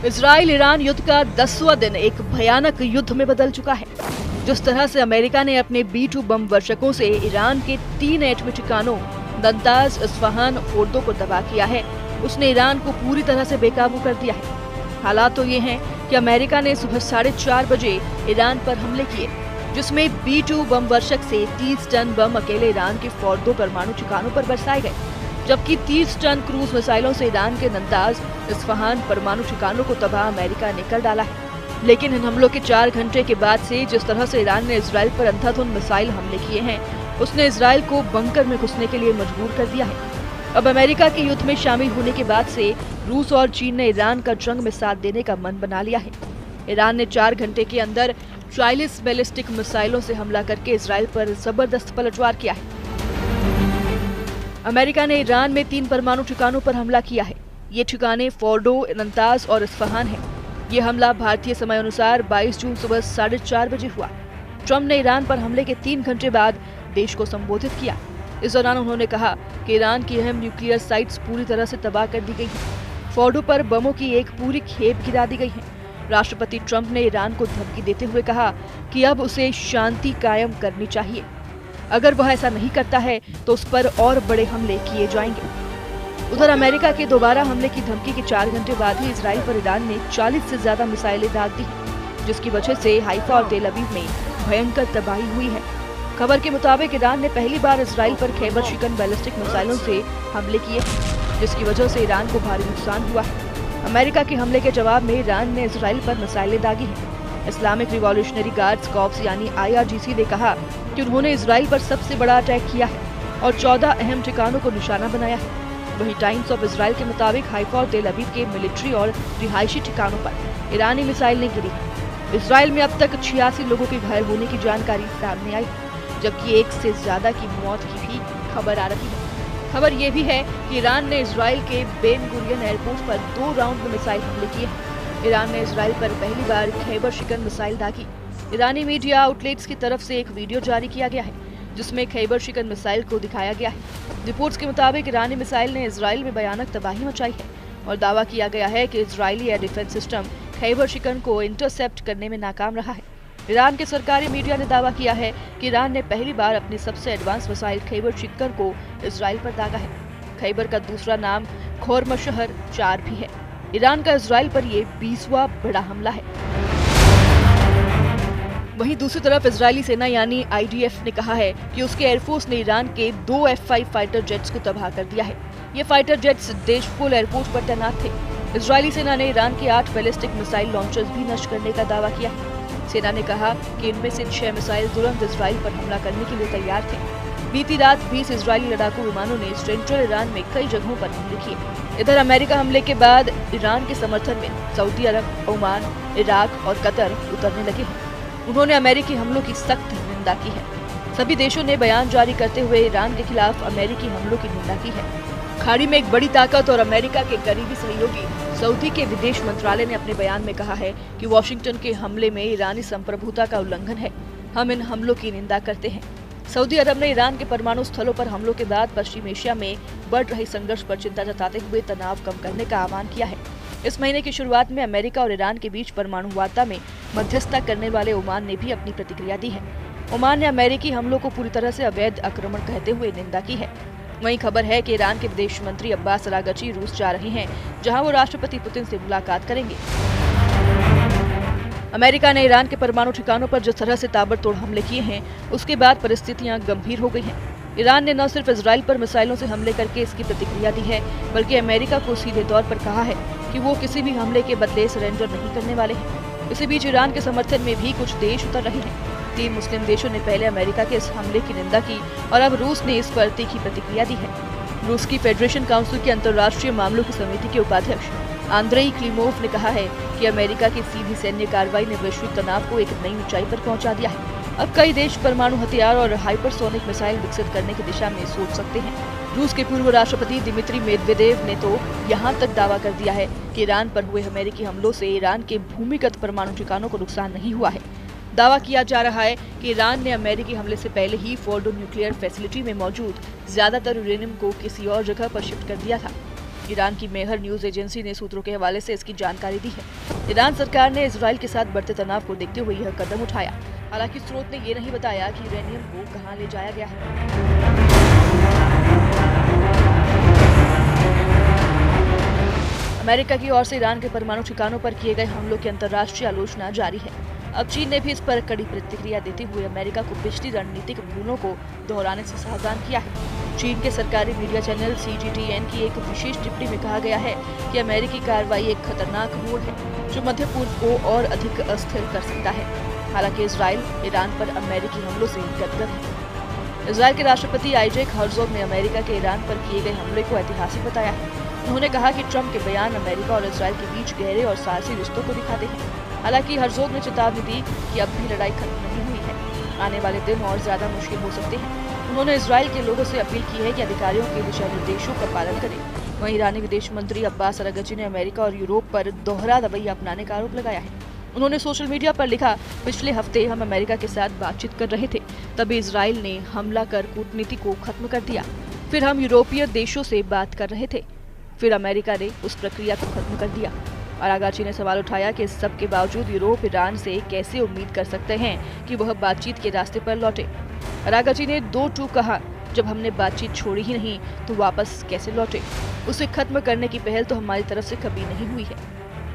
Israel Iran युद्ध का 10वां दिन एक भयानक युद्ध में बदल चुका है। जिस तरह से अमेरिका ने अपने B-2 बम वर्षकों से ईरान के 3 एटमी ठिकानों नतांज, इस्फहान, फोर्दो को तबाह किया है, उसने ईरान को पूरी तरह से बेकाबू कर दिया है। हालात तो ये हैं कि अमेरिका ने सुबह 4:30 बजे ईरान पर हमले किए, जिसमें B-2 बम वर्षक से 30 टन बम अकेले ईरान के फोर्दो परमाणु ठिकानों पर बरसाए गए, जबकि 30 टन क्रूज मिसाइलों से ईरान के नतांज, इस्फहान परमाणु ठिकानों को तबाह अमेरिका ने कर डाला है। लेकिन इन हमलों के 4 घंटे के बाद से जिस तरह से ईरान ने इजराइल पर अंधाधुंध मिसाइल हमले किए हैं, उसने इजराइल को बंकर में घुसने के लिए मजबूर कर दिया है। अब अमेरिका के युद्ध में शामिल होने के बाद से रूस और चीन ने ईरान का जंग में साथ देने का मन बना लिया है। ईरान ने 4 घंटे के अंदर 40 बैलिस्टिक मिसाइलों से हमला करके इजराइल पर जबरदस्त पलटवार किया है। अमेरिका ने ईरान में 3 परमाणु ठिकानों पर हमला किया है। ये ठिकाने फोर्डो, नतांज और इस्फहान हैं। ये हमला भारतीय समय अनुसार 22 जून सुबह 4:30 बजे हुआ। ट्रंप ने ईरान पर हमले के 3 घंटे बाद देश को संबोधित किया। इस दौरान उन्होंने कहा कि ईरान की अहम न्यूक्लियर साइट्स पूरी तरह से तबाह कर दी गई हैं। फोर्डो पर बमों की एक पूरी खेप गिरा दी गई है। राष्ट्रपति ट्रंप ने ईरान को धमकी देते हुए कहा कि अब उसे शांति कायम करनी चाहिए। अगर वह ऐसा नहीं करता है तो उस पर और बड़े हमले किए जाएंगे। उधर अमेरिका के दोबारा हमले की धमकी के 4 घंटे बाद ही इजराइल पर ईरान ने 40 से ज्यादा मिसाइलें दाग दी, जिसकी वजह से हाइफा और तेल अवीव में भयंकर तबाही हुई है। खबर के मुताबिक ईरान ने पहली बार इजराइल पर खैबर शिकन बैलिस्टिक मिसाइलों से हमले किए, जिसकी वजह से ईरान को भारी नुकसान हुआ है। अमेरिका के हमले के जवाब में ईरान ने इजराइल पर मिसाइलें दागी हैं। इस्लामिक रिवॉल्यूशनरी गार्ड्स कॉर्प्स यानी IRGC ने कहा कि उन्होंने इजराइल पर सबसे बड़ा अटैक किया है और 14 अहम ठिकानों को निशाना बनाया है। वहीं टाइम्स ऑफ इजराइल के मुताबिक हाइफा और तेल अवीव के मिलिट्री और रिहायशी ठिकानों पर ईरानी मिसाइलें गिरी हैं। इजराइल में अब तक 86 लोगों के घायल होने की जानकारी सामने आई है, जबकि 1 से ज्यादा की मौत की भी खबर आ रही है। खबर ये भी है कि ईरान ने इजराइल के बेन गुरियन एयरपोर्ट पर 2 राउंड में मिसाइल हमले किए हैं। ईरान ने इजराइल पर पहली बार खैबर शिकन मिसाइल दागी। ईरानी मीडिया आउटलेट्स की तरफ से एक वीडियो जारी किया गया है, जिसमें खैबर शिकन मिसाइल को दिखाया गया है। रिपोर्ट्स के मुताबिक ईरानी मिसाइल ने इजराइल में भयानक तबाही मचाई है और दावा किया गया है कि Israeli air defence system Khyber शिकन को इंटरसेप्ट करने में नाकाम रहा है। ईरान के सरकारी मीडिया ने दावा किया है कि ईरान ने पहली बार अपनी सबसे एडवांस मिसाइल खैबर शिकन को इजराइल पर दागा है। खैबर का दूसरा नाम खोरमशहर 4 भी है। ईरान का इजराइल पर ये 20वां बड़ा हमला है। वहीं दूसरी तरफ इजरायली सेना यानी IDF ने कहा है कि उसके एयरफोर्स ने ईरान के 2 F-5 फाइटर जेट्स को तबाह कर दिया है। ये फाइटर जेट्स देशफुल एयरपोर्ट पर तैनात थे। इजरायली सेना ने ईरान के 8 बैलिस्टिक मिसाइल लॉन्चर्स भी नष्ट करने का दावा किया है। सेना ने कहा कि इनमें से 6 मिसाइल तुरंत इजराइल पर हमला करने के लिए तैयार थे। बीती रात 20 इजरायली लड़ाकू विमानों ने सेंट्रल ईरान में कई जगहों पर हमले किए। इधर अमेरिका हमले के बाद ईरान के समर्थन में सऊदी अरब, ओमान, इराक और कतर उतरने लगे हैं। उन्होंने अमेरिकी हमलों की सख्त निंदा की है। सभी देशों ने बयान जारी करते हुए ईरान के खिलाफ अमेरिकी हमलों की निंदा की है। खाड़ी में एक बड़ी ताकत और अमेरिका के करीबी सहयोगी सऊदी के विदेश मंत्रालय ने अपने बयान में कहा है कि वॉशिंगटन के हमले में ईरानी संप्रभुता का उल्लंघन है। हम इन हमलों की निंदा करते हैं। सऊदी अरब ने ईरान के परमाणु स्थलों पर हमलों के बाद पश्चिम एशिया में बढ़ रहे संघर्ष पर चिंता जताते हुए तनाव कम करने का आह्वान किया है। इस महीने की शुरुआत में अमेरिका और ईरान के बीच परमाणु वार्ता में मध्यस्थता करने वाले ओमान ने भी अपनी प्रतिक्रिया दी है। ओमान ने अमेरिकी हमलों को पूरी तरह से अवैध आक्रमण कहते हुए निंदा की है। वहीं खबर है कि ईरान के विदेश मंत्री अब्बास अरागची रूस जा रहे हैं, जहां वो राष्ट्रपति पुतिन से मुलाकात करेंगे। अमेरिका ने ईरान के परमाणु ठिकानों पर जिस तरह से ताबड़तोड़ हमले किए हैं, उसके बाद परिस्थितियां गंभीर हो गई हैं। ईरान ने न सिर्फ इजराइल पर मिसाइलों से हमले करके इसकी प्रतिक्रिया दी है, बल्कि अमेरिका को सीधे तौर पर कहा है कि वो किसी भी हमले के बदले सरेंडर नहीं करने वाले हैं। इसी बीच ईरान के समर्थन में भी कुछ देश उतर रहे हैं। 3 मुस्लिम देशों ने पहले अमेरिका के इस हमले की निंदा की और अब रूस ने इस पर तीखी प्रतिक्रिया दी है। रूस की फेडरेशन काउंसिल की अंतर्राष्ट्रीय मामलों की समिति के उपाध्यक्ष आंद्रेई क्लीमोव ने कहा है कि अमेरिका की सीधी सैन्य कार्रवाई ने वैश्विक तनाव को एक नई ऊंचाई पर पहुंचा दिया है। अब कई देश परमाणु हथियार और हाइपरसोनिक मिसाइल विकसित करने की दिशा में सोच सकते हैं। रूस के पूर्व राष्ट्रपति दिमित्री मेदवेदेव ने तो यहां तक दावा कर दिया है कि ईरान पर हुए अमेरिकी हमलों से ईरान के भूमिगत परमाणु ठिकानों को नुकसान नहीं हुआ है। दावा किया जा रहा है कि ईरान ने अमेरिकी हमले से पहले ही फोर्डो न्यूक्लियर फैसिलिटी में मौजूद ज्यादातर यूरेनियम को किसी और जगह पर शिफ्ट कर दिया था। ईरान की मेहर न्यूज एजेंसी ने सूत्रों के हवाले से इसकी जानकारी दी है। ईरान सरकार ने इजराइल के साथ बढ़ते तनाव को देखते हुए यह कदम उठाया। हालांकि स्रोत ने ये नहीं बताया कि यूरेनियम को कहां ले जाया गया है। अमेरिका की ओर से ईरान के परमाणु ठिकानों पर किए गए हमलों की अंतर्राष्ट्रीय आलोचना जारी है। अब चीन ने भी इस पर कड़ी प्रतिक्रिया देते हुए अमेरिका को पिछली रणनीतिक भूलों को दोहराने से सावधान किया है। चीन के सरकारी मीडिया चैनल CGTN की एक विशेष टिप्पणी में कहा गया है कि अमेरिकी कार्रवाई एक खतरनाक मोड़ है जो मध्य पूर्व को और अधिक अस्थिर कर सकता है। हालांकि इजराइल ईरान पर अमेरिकी हमलों से गदगद है। इजराइल के राष्ट्रपति आइजैक हर्जोग ने अमेरिका के ईरान पर किए गए हमले को ऐतिहासिक बताया है। उन्होंने कहा कि ट्रंप के बयान अमेरिका और इजराइल के बीच गहरे और साहसी रिश्तों को दिखाते हैं। हालांकि हर्जोग ने चेतावनी दी कि अब भी लड़ाई खत्म नहीं हुई है, आने वाले दिन और ज्यादा मुश्किल हो सकते हैं। उन्होंने इजराइल के लोगों से अपील की है कि अधिकारियों के दिशा निर्देशों का पालन करें। वहीं ईरानी विदेश मंत्री अब्बास अरागची ने अमेरिका और यूरोप पर दोहरा रवैया अपनाने का आरोप लगाया है। उन्होंने सोशल मीडिया पर लिखा, पिछले हफ्ते हम अमेरिका के साथ बातचीत कर रहे थे, तभी इजराइल ने हमला कर कूटनीति को खत्म कर दिया। फिर हम यूरोपीय देशों से बात कर रहे थे, फिर अमेरिका ने उस प्रक्रिया को खत्म कर दिया। अरागची ने सवाल उठाया कि इस सब के बावजूद यूरोप ईरान से कैसे उम्मीद कर सकते हैं कि वह बातचीत के रास्ते पर लौटे। अरागची ने 2 टूक कहा, जब हमने बातचीत छोड़ी ही नहीं तो वापस कैसे लौटे। उसे खत्म करने की पहल तो हमारी तरफ से कभी नहीं हुई है।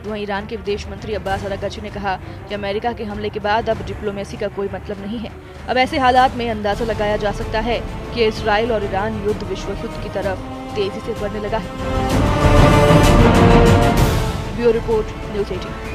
वहीं ईरान के विदेश मंत्री अब्बास अरागची ने कहा कि अमेरिका के हमले के बाद अब डिप्लोमेसी का कोई मतलब नहीं है। अब ऐसे हालात में अंदाजा लगाया जा सकता है कि इजराइल और ईरान युद्ध विश्व युद्ध की तरफ तेजी से बढ़ने लगा है। Bureau report, news 18।